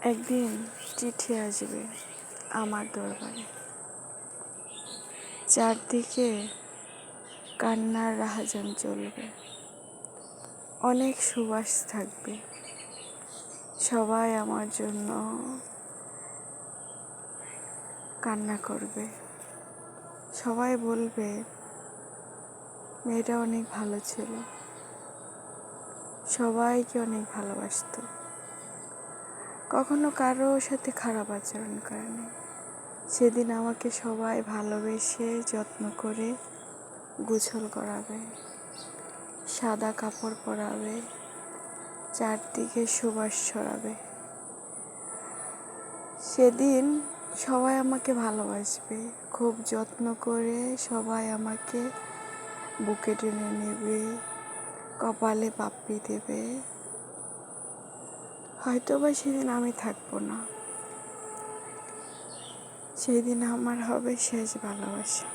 একদিন চিঠি আসবে আমার দরবারে, চারদিকে কান্নার রাহাজান চলবে, অনেক সুবাস থাকবে, সবাই আমার জন্য কান্না করবে, সবাই বলবে মেয়েটা অনেক ভালো ছিল, সবাইকে অনেক ভালোবাসতো, কখনো কারো সাথে খারাপ আচরণ করেনি। সেদিন আমাকে সবাই ভালোবেসে যত্ন করে গোসল করাবে, সাদা কাপড় পরাবে, চারদিকে সুবাস ছড়াবে। সেদিন সবাই আমাকে ভালোবাসবে, খুব যত্ন করে সবাই আমাকে বুকে টেনে নেবে, কপালে পাপ্পি দেবে। হয়তোবা সেদিন আমি থাকবো না, সেদিন আমার হবে শেষ ভালোবাসা।